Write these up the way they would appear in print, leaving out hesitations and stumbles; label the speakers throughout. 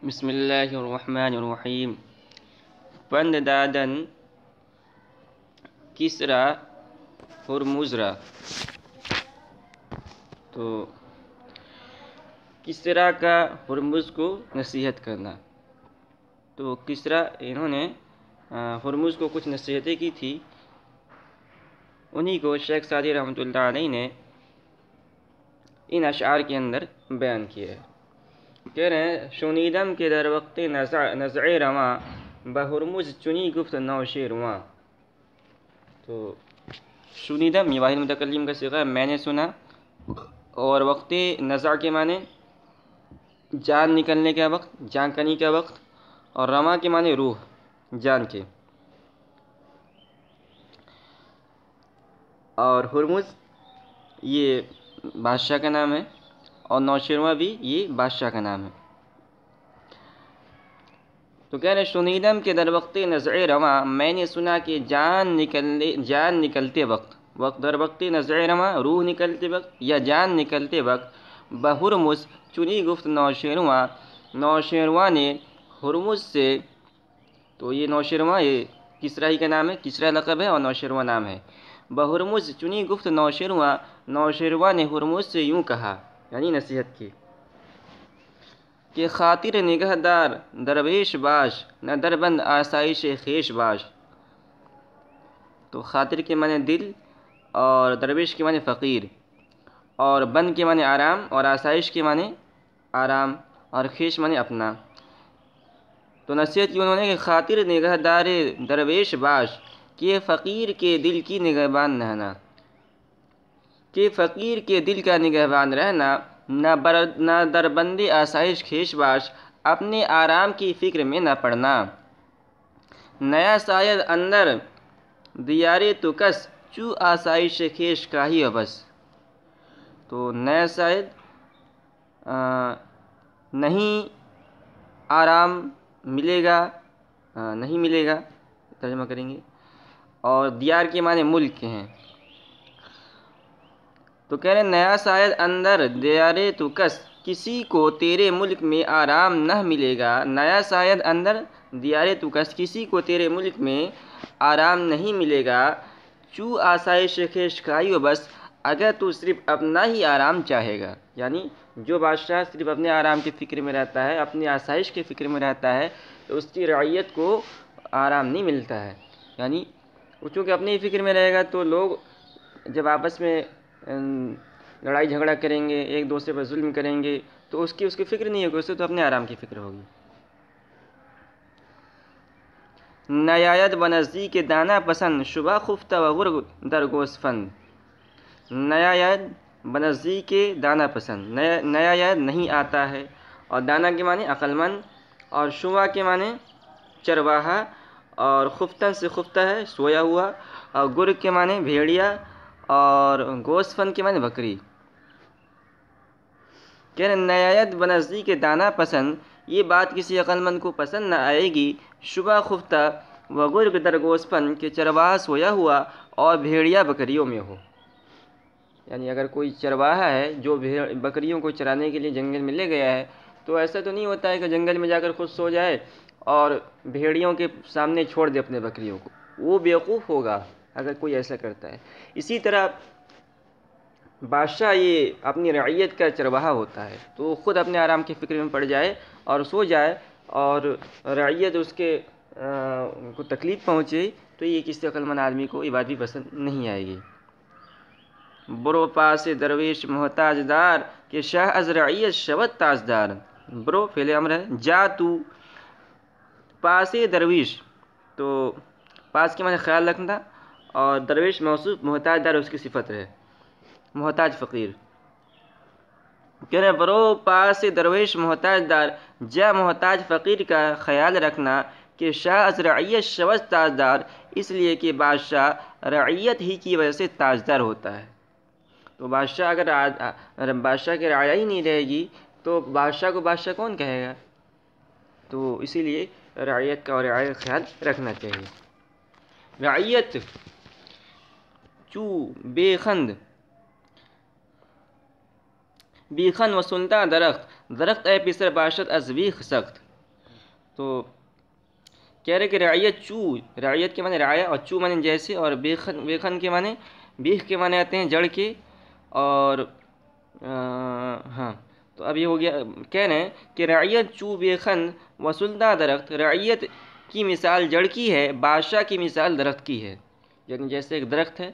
Speaker 1: بسم الله الرحمن الرحیم پند دادن کسرا ہرمز را. تو کسرا کا ہرمز کو نصیحت کرنا. تو کسرا انہوں نے ہرمز کو کچھ نصیحتیں کی تھی، انہی کو شیخ سعدی رحمۃ اللہ علیہ نے ان اشعار کے اندر بیان کیا ہے. کہہ رہے ہیں شنیدم کے در وقت نزع رواں بہرمز چنی گفت نوشے رواں. تو شنیدم یہ واحد متکلم کا صیغہ ہے، میں نے سنا، اور وقت نزع کے معنی جان نکلنے کا وقت، جان کنی کا وقت، اور رواں کے معنی روح، جان کے. اور ہرمز یہ بادشاہ کا نام ہے، اور نوشیروان بھی یہ بادشاہ کا نام ہے. تو کہہ رہے شنیدم کے در وقت نزع رواں، میں نے سنا کہ جان نکلتے وقت در وقت نزع رواں روح نکلتے وقت یا جان نکلتے وقت بہرمز چنی گفت نوشیروان، نوشیروان نے ہرمز سے. تو یہ نوشیروان یہ کسرا ہی کا نام ہے، کسرا لقب ہے اور نوشیروان نام ہے. بہرمز چنی گفت نوشیروان، نوشیروان نے ہرمز سے یوں کہا، یعنی نصیحت کی کہ خاطر نگہ دار درویش باش، نہ دربند آسائش خیش باش. تو خاطر کے معنی دل، اور درویش کے معنی فقیر، اور بند کے معنی آرام، اور آسائش کے معنی آرام، اور خیش معنی اپنا. تو نصیحت کی انہوں نے کہ خاطر نگہ دار درویش باش، کہ فقیر کے دل کی نگہبان رہنا، کہ فقیر کے دل کا نگہبان رہنا. نہ دربند آسائش خیش باش، اپنے آرام کی فکر میں نہ پڑنا. نیا شاید اندر دیار تو کس، چو آسائش خیش کا ہی بس. تو نیا شاید نہیں آرام ملے گا، نہیں ملے گا، ترجمہ کریں گے. اور دیار کے معنی ملک کے ہیں. تو کہہ رہے ہیں نیا شاید اندر دیار تو کس، کسی کو تیرے ملک میں آرام نہ ملے گا. نیا شاید اندر دیار تو کس، کسی کو تیرے ملک میں آرام نہیں ملے گا. چو آسائش خیش کھائی و بس، اگر تو صرف اپنا ہی آرام چاہے گا. یعنی جو بادشاہ صرف اپنے آرام کی فکر میں رہتا ہے، اپنی آسائش کی فکر میں رہتا ہے، تو اس کی رعیت کو آرام نہیں ملتا ہے. یعنی وہ چونکہ اپنی ہی فکر میں رہے گا تو لوگ جب آپس میں لڑائی جھگڑا کریں گے، ایک دوسرے پر ظلم کریں گے، تو اس کی فکر نہیں ہوگی، اسے تو اپنے آرام کی فکر ہوگی. نیاید بنزدیک کے دانا پسند، شبہ خفتہ و غرگ در گوسفند. نیاید بنزدیک کے دانا پسند، نیاید نہیں آتا ہے، اور دانا کے معنی عقل مند، اور شبہ کے معنی چرواہا، اور خفتن سے خفتہ ہے سویا ہوا، اور گرگ کے معنی بھیڑیا، اور گوسفند کے معنی بکری. کہ نیاید بنزدیک کے دانا پسند، یہ بات کسی عقل مند کو پسند نہ آئے گی. شبہ خفتہ و گرگ در گوسفند، کہ چرواہا سویا ہوا اور بھیڑیا بکریوں میں ہو. یعنی اگر کوئی چرواہا ہے جو بکریوں کو چرانے کے لیے جنگل میں لے گیا ہے، تو ایسا تو نہیں ہوتا ہے کہ جنگل میں جا کر خود سو جائے اور بھیڑیوں کے سامنے چھوڑ دے اپنے بکریوں کو. وہ بیوقوف ہوگا اگر کوئی ایسا کرتا ہے. اسی طرح بادشاہ یہ اپنی رعیت کا چرواہا ہوتا ہے، تو وہ خود اپنے آرام کی فکر میں پڑ جائے اور سو جائے، اور رعیت اس کے کو تکلیف پہنچے، تو یہ کسی عقل مند آدمی کو یہ بات بھی پسند نہیں آئے گی. برو پاس درویش محتاج دار، کہ شاہ از رعیت شود تاجدار. برو فعل امر ہے، جا تو پاس درویش. تو پاس کے معنی خیال رکھنا، اور درویش موصوف، محتاج دار اس کی صفت ہے، محتاج فقیر. کہہ رہے برو پاس درویش محتاج دار، جا محتاج فقیر کا خیال رکھنا. کہ شاہ از رعیت شود تاجدار، اس لیے کہ بادشاہ رعیت ہی کی وجہ سے تاجدار ہوتا ہے. تو بادشاہ اگر بادشاہ کی رعایا ہی نہیں رہے گی تو بادشاہ کو بادشاہ کون کہے گا؟ تو اسی لیے رعیت کا اور رعایت کا خیال رکھنا چاہیے. رعیت چو بے خند، بیخن و سنتا درخت، درخت اے پسر باشد از بیخ سخت. تو کہہ رہے کہ رعیت چو، رعیت کے معنی رعایا اور چو معنی جیسے، اور بیخن کے معنی، بیخ کے معنی آتے ہیں جڑ کے، اور ہاں تو اب یہ ہو گیا. کہہ رہے ہیں کہ رعیت چو بیخن و سلطہ درخت، رعیت کی مثال جڑ کی ہے، بادشاہ کی مثال درخت کی ہے. یعنی جیسے ایک درخت ہے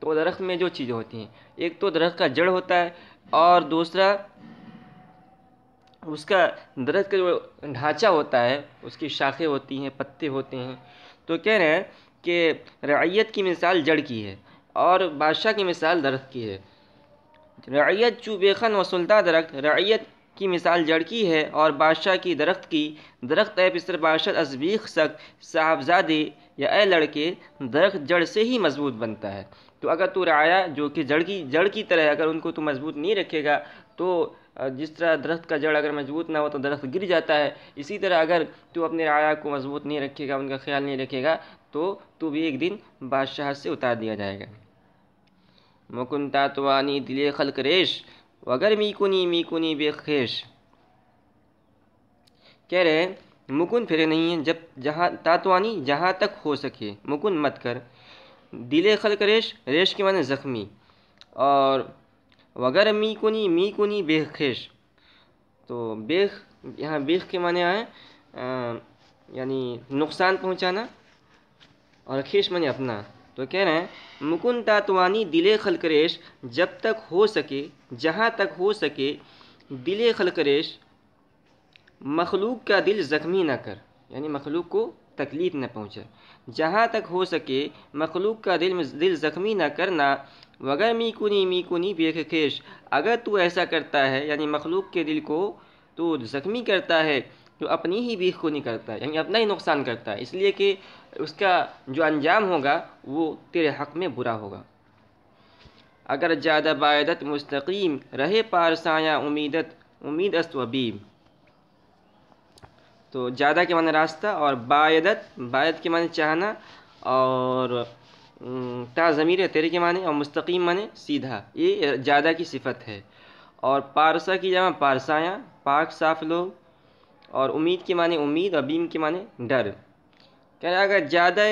Speaker 1: تو درخت میں جو چیزیں ہوتی ہیں، ایک تو درخت کا جڑ ہوتا ہے، اور دوسرا اس کا درخت کا جو ڈھانچہ ہوتا ہے، اس کی شاخیں ہوتی ہیں، پتے ہوتے ہیں. تو کہہ رہے ہیں کہ رعیت کی مثال جڑ کی ہے اور بادشاہ کی مثال درخت کی ہے. رعیت چو بیخن و سلطہ درخت، رعیت کی مثال جڑ کی ہے اور بادشاہ کی درخت کی. درخت اے پسر باشد از بیخ سخت، صاحبزادے یا اے لڑکے، درخت جڑ سے ہی مضبوط بنتا ہے. تو اگر تو رعایا جو کہ جڑ کی طرح ہے، اگر ان کو تو مضبوط نہیں رکھے گا تو جس طرح درخت کا جڑ اگر مضبوط نہ ہو تو درخت گر جاتا ہے، اسی طرح اگر تو اپنے رعایا کو مضبوط نہیں رکھے گا، ان کا خیال نہیں رکھے گا، تو بھی ایک دن بادشاہ سے اتار دیا جائے گا. مکن تاتوانی دل خلق ریش، وگر می کنی بے خیش. کہہ رہے ہیں مکن پھرے نہیں ہیں، جب جہاں تاتوانی جہاں تک ہو سکے، مکن مت کر، دل خلق ریش، ریش کے معنی زخمی، اور وگر می کنی بے خیش. تو بیخ، یہاں بیخ کے معنی آئے یعنی نقصان پہنچانا، اور خیش معنی اپنا. تو کہہ رہے ہیں مکن تاتوانی دل خلق ریش، جب تک ہو سکے، جہاں تک ہو سکے، دل خلق ریش، مخلوق کا دل زخمی نہ کر، یعنی مخلوق کو تکلیف نہ پہنچے. جہاں تک ہو سکے مخلوق کا دل زخمی نہ کرنا. وگر می کنی بے خیش، اگر تو ایسا کرتا ہے، یعنی مخلوق کے دل کو تو زخمی کرتا ہے، تو اپنی ہی بیخ کو نہیں کرتا ہے، یعنی اپنا ہی نقصان کرتا ہے، اس لیے کہ اس کا جو انجام ہوگا وہ تیرے حق میں برا ہوگا. اگر جادہ بائدت مستقیم، رہے پارسایاں امید است و بیم. تو جادہ کے معنی راستہ، اور بائدت کے معنی چاہنا، اور تا ضمیر ہے تیرے کے معنی، اور مستقیم معنی سیدھا، یہ جادہ کی صفت ہے. اور پارسا کی جمع پارسایاں، پاک صاف لوگ، اور امید کے معنی امید، اور بیم کے معنی ڈر. کہہ رہا اگر جادہ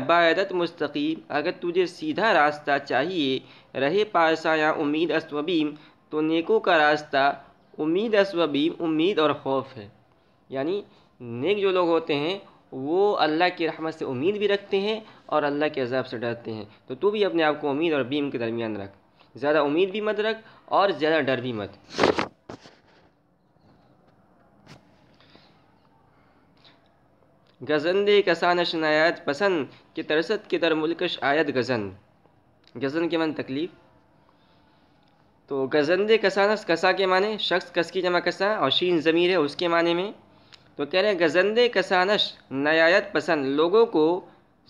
Speaker 1: بائدت مستقیم، اگر تجھے سیدھا راستہ چاہیے، رہے پارسایاں امید است و بیم، تو نیکوں کا راستہ امید است و بیم، امید اور خوف ہے. یعنی نیک جو لوگ ہوتے ہیں وہ اللہ کی رحمت سے امید بھی رکھتے ہیں اور اللہ کے عذاب سے ڈرتے ہیں. تو بھی اپنے آپ کو امید اور بیم کے درمیان رکھ، زیادہ امید بھی مت رکھ اور زیادہ ڈر بھی مت. گزندے کسانش نیاد پسند، کہ ترست کے در ملکش آید گزن. گزن کے معنی تکلیف. تو گزندے کسانش، کسا کے معنی شخص، کس کی جمع کسا، اور شین ضمیر ہے اس کے معنی میں. تو کہہ رہے ہیں گزندے کسانش نیایت پسند، لوگوں کو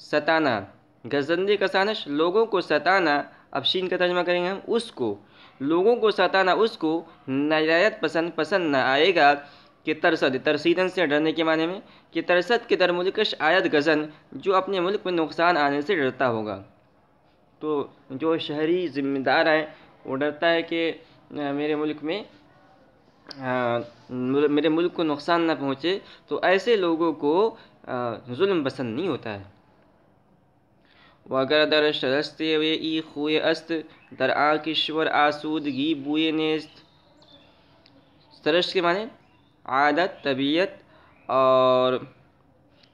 Speaker 1: ستانا. گزندے کسانش، لوگوں کو ستانا. اب شین کا ترجمہ کریں گے ہم، اس کو، لوگوں کو ستانا اس کو نیایت پسند نہ آئے گا. کہ ترسد، ترسیدن سے ڈرنے کے معنی میں، کہ ترسد کے در ملکش آیت گزن، جو اپنے ملک میں نقصان آنے سے ڈرتا ہوگا. تو جو شہری ذمہ دار ہیں وہ ڈرتا ہے کہ میرے ملک میں میرے ملک کو نقصان نہ پہنچے، تو ایسے لوگوں کو ظلم پسند نہیں ہوتا ہے. وگر در شرستے وے ای خوئے است، در آکشور آسودگی بوئے نیست. سرشت کے معنی عادت، طبیعت، اور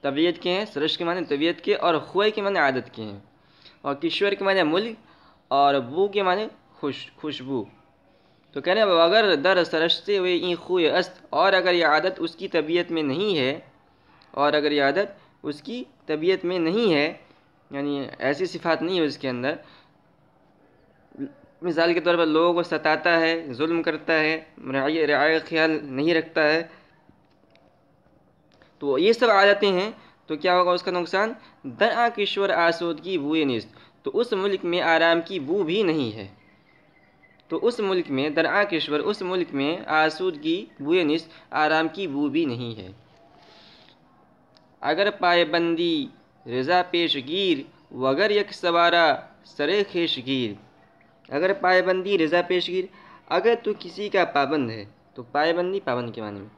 Speaker 1: طبیعت کے ہیں. سرشت کے معنی طبیعت کے، اور خوئے کے معنی عادت کے ہیں. اور کشور کے معنی ملک، اور بو کے معنی خوشبو. تو کہنے اگر در سرشتے ہوئے این خوئے است، اور اگر یہ عادت اس کی طبیعت میں نہیں ہے، اور اگر یہ عادت اس کی طبیعت میں نہیں ہے، یعنی ایسی صفات نہیں ہے اس کے اندر. مثال کے طور پر لوگوں کو ستاتا ہے، ظلم کرتا ہے، رعایا خیال نہیں رکھتا ہے، تو یہ سب عادتیں ہیں، تو کیا ہوگا اس کا نقصان؟ در آکشور آسودگی بوئے نیست، تو اس ملک میں آرام کی بو بھی نہیں ہے. تو اس ملک میں در آکشور، اس ملک میں آسودگی بوئے نیست، آرام کی بو بھی نہیں ہے. اگر پائے بندی رضا پیش گیر، وگر یک سوارا سرے خیش گیر. اگر پائے بندی رضا پیش گیر، اگر تو کسی کا پابند ہے، تو پائے بندی پابند کے معنی میں،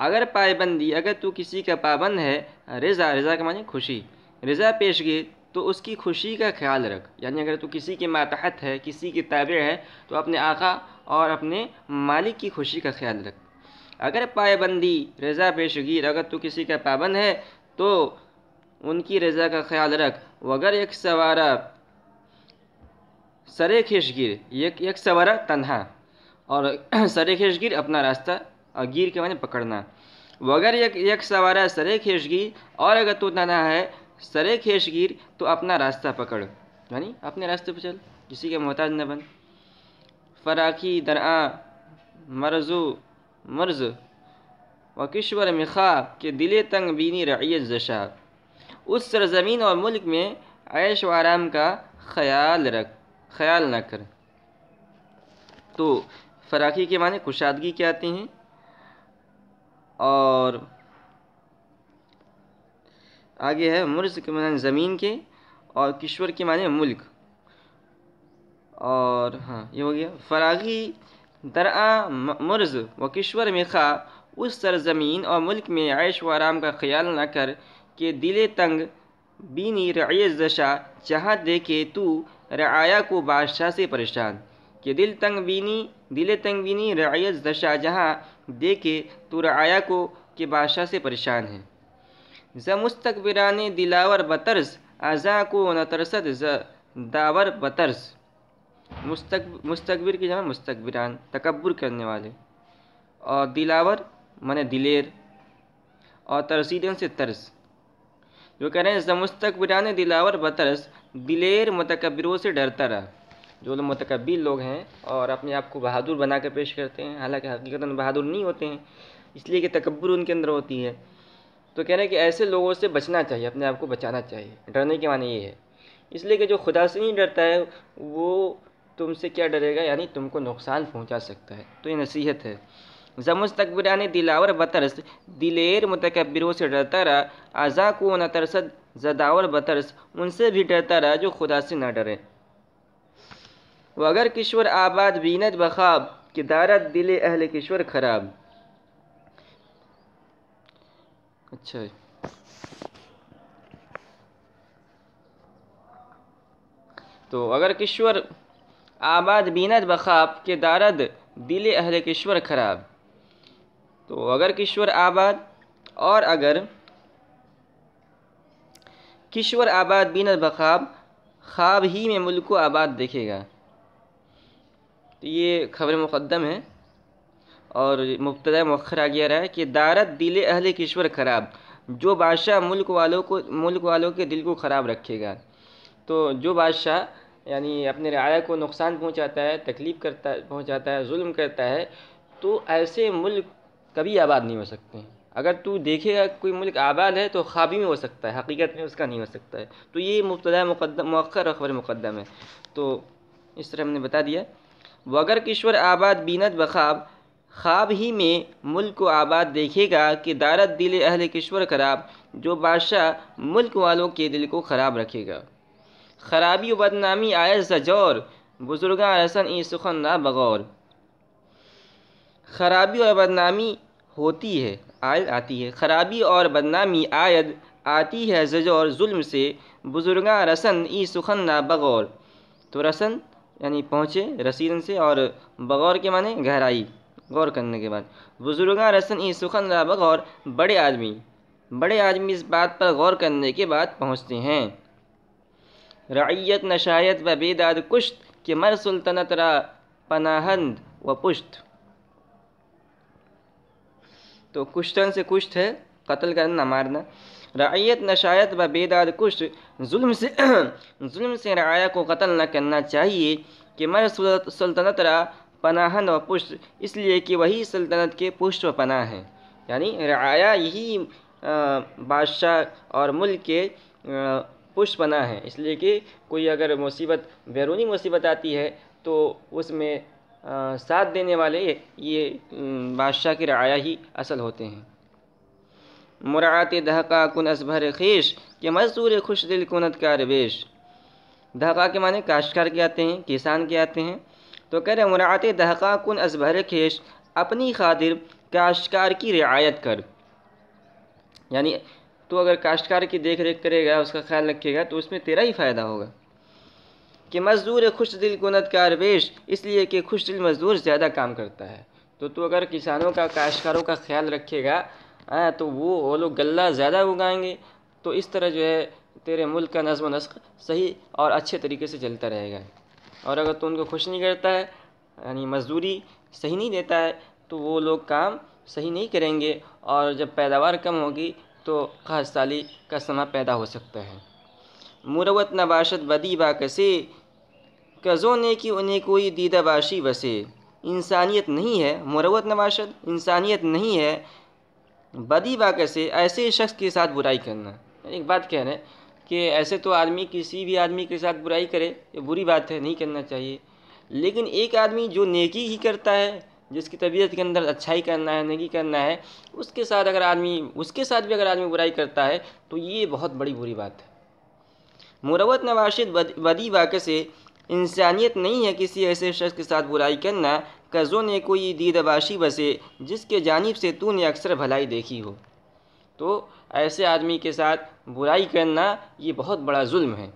Speaker 1: اگر پائبندی، اگر تو کسی کا پابند ہے، رضا، رضا کے معنی خوشی، رضا پیشگی تو اس کی خوشی کا خیال رکھ، یعنی اگر تو کسی کے ماتحت ہے، کسی کے تابع ہے تو اپنے آقا اور اپنے مالک کی خوشی کا خیال رکھ۔ اگر پائبندی، رضا پیشگی، اگر تو کسی کا پابند ہے تو ان کی رضا کا خیال رکھ۔ وگر یک سوارا سرے کھیشگیر، یک سوارا تنہا اور سرے کھیشگیر اپنا راستہ، اور گیر کے معنی پکڑنا۔ وگر یک سوارا سرے کھیشگیر، اور اگر تو تنہا ہے سرے کھیشگیر تو اپنا راستہ پکڑ، یعنی اپنے راستے پہ چل، کسی کے محتاج نہ بن۔ فراخی درآں مرز و کشور مخا کہ دل تنگ بینی رعیت زشا، اس سرزمین اور ملک میں عیش و آرام کا خیال رکھ، خیال نہ کر۔ تو فراخی کے معنی کشادگی کے آتے ہیں، اور آگے ہے مرز کے معنی زمین کے، اور کشور کے معنی ملک، اور ہاں یہ ہو گیا۔ فراخی درآں مرز و کشور مخا، اس سرزمین اور ملک میں عیش و آرام کا خیال نہ کر کہ دل تنگ بینی رعیت زشا، جہاں دیکھے تو رعایا کو بادشاہ سے پریشان، کہ دل تنگ بینی رعیت زشا، جہاں دیکھے تو رعایا کو کہ بادشاہ سے پریشان ہے۔ ز مستکبران دلاور بطرز، ازاں کو نہ ترسد ز داور بطرز۔ مستکبر کی جمع مستکبران، تکبر کرنے والے، اور دلاور مانے دلیر، اور ترسیدن سے ترس۔ جو کہہ رہے ہیں ز مستکبران دلاور بطرز، دلیر متکبروں سے ڈرتا رہا۔ جو لوگ متکبر لوگ ہیں اور اپنے آپ کو بہادر بنا کر پیش کرتے ہیں، حالانکہ حقیقتاً بہادر نہیں ہوتے ہیں، اس لیے کہ تکبر ان کے اندر ہوتی ہے، تو کہہ رہے ہیں کہ ایسے لوگوں سے بچنا چاہیے، اپنے آپ کو بچانا چاہیے۔ ڈرنے کے معنی یہ ہے، اس لیے کہ جو خدا سے نہیں ڈرتا ہے وہ تم سے کیا ڈرے گا، یعنی تم کو نقصان پہنچا سکتا ہے، تو یہ نصیحت ہے۔ ز مستکبران دلاور بطرس، دلیر متکبروں سے ڈرتا رہا، ازاں کو نہ ترسد ز داور بطرس، ان سے بھی ڈرتا رہا جو خدا سے نہ ڈرے۔ وگر کشور آباد بیند بخواب، کہ دارد دل اہل کشور خراب۔ اچھا، تو اگر کشور آباد بیند بخواب، کہ دارد دل اہل کشور خراب، تو اگر کشور آباد، اور اگر کشور آباد بیند بخواب، خواب ہی میں ملک کو آباد دیکھے گا۔ تو یہ خبر مقدم ہے، اور مبتدا مؤخر آ گیا رہا ہے کہ دارت دل اہل کشور خراب، جو بادشاہ ملک والوں کے دل کو خراب رکھے گا۔ تو جو بادشاہ یعنی اپنے رعایا کو نقصان پہنچاتا ہے، تکلیف پہنچاتا ہے، ظلم کرتا ہے، تو ایسے ملک کبھی آباد نہیں ہو سکتے ہیں۔ اگر تو دیکھے گا کوئی ملک آباد ہے تو خوابی میں ہو سکتا ہے، حقیقت میں اس کا نہیں ہو سکتا ہے۔ تو یہ مبتدا مؤخر اور خبر مقدم ہے، تو اس طرح ہم نے بتا دیا۔ وگر کشور آباد بیند بخواب، خواب ہی میں ملک کو آباد دیکھے گا، کہ دارت دل اہل کشور خراب، جو بادشاہ ملک والوں کے دل کو خراب رکھے گا۔ خرابی و بدنامی آئے زجور، بزرگاں رسن ای سخن نہ بغور۔ خرابی اور بدنامی ہوتی ہے، آیت آتی ہے، خرابی اور بدنامی آتی ہے زجور، ظلم سے، بزرگاں رسن ای سخن نہ بغور۔ تو رسن یعنی پہنچے، رسیدن سے، اور بغور کے معنی گہرائی، غور کرنے کے بعد۔ بزرگاں رسن ای سخن نہ بغور، بڑے آدمی اس بات پر غور کرنے کے بعد پہنچتے ہیں۔ رعیت نشایت و بیداد کشت، کہ مر سلطنت را پناہند و پشت۔ تو کشتن سے کشت ہے قتل کرنا، مارنا۔ رعیت نشایت و بیداد کشت، ظلم سے رعایا کو قتل نہ کرنا چاہیے، کہ مر سلطنت را پناہند و پشت، اس لیے کہ وہی سلطنت کے پشت و پناہ ہیں، یعنی رعایا یہی بادشاہ اور ملک کے پشت پناہ ہیں، اس لیے کہ کوئی اگر مصیبت، بیرونی مصیبت آتی ہے تو اس میں ساتھ دینے والے یہ بادشاہ کی رعایا ہی اصل ہوتے ہیں۔ مراعات دہقا کن ازبھر خیش، کہ مزدور خوش دل کنت کارویش۔ دہقا کے معنی کاشتکار کے آتے ہیں، کسان کے آتے ہیں، تو کہہ رہے مراعات دہقا کن ازبھر خیش، اپنی خاطر کاشتکار کی رعایت کر، یعنی تو اگر کاشتکار کی دیکھ ریکھ کرے گا، اس کا خیال رکھے گا، تو اس میں تیرا ہی فائدہ ہوگا۔ کہ مزدور خوش دل کند کار بیش، اس لیے کہ خوش دل مزدور زیادہ کام کرتا ہے۔ تو اگر کسانوں کا، کاشتکاروں کا خیال رکھے گا تو وہ لوگ غلہ زیادہ اگائیں گے، تو اس طرح جو ہے تیرے ملک کا نظم و نسق صحیح اور اچھے طریقے سے چلتا رہے گا۔ اور اگر تو ان کو خوش نہیں کرتا ہے، یعنی مزدوری صحیح نہیں دیتا ہے، تو وہ لوگ کام صحیح نہیں کریں گے، اور جب پیداوار کم ہوگی تو قحط سالی کا سما پیدا ہو سکتا ہے۔ مروت نباشت بدی با کسے، کزو نیکی انہیں کوئی دیدہ باشی بسے۔ انسانیت نہیں ہے، مروت نباشت انسانیت نہیں ہے، بدی با کسے ایسے شخص کے ساتھ برائی کرنا۔ ایک بات کہہ رہے ہیں کہ ایسے تو آدمی کسی بھی آدمی کے ساتھ برائی کرے، یہ بری بات ہے، نہیں کرنا چاہیے، لیکن ایک آدمی جو نیکی ہی کرتا ہے، جس کی طبیعت کے اندر اچھائی کرنا ہے، نیکی کرنا ہے، اس کے ساتھ بھی اگر آدمی برائی کرتا ہے تو یہ بہت بڑی بری بات ہے۔ مروت نباشت بدی واقع سے انسانیت نہیں ہے کسی ایسے شخص کے ساتھ برائی کرنا، کزو نے کوئی دید باشی بسے، جس کے جانب سے تو نے اکثر بھلائی دیکھی ہو۔ تو ایسے آدمی کے ساتھ برائی کرنا یہ بہت بڑا ظلم ہے۔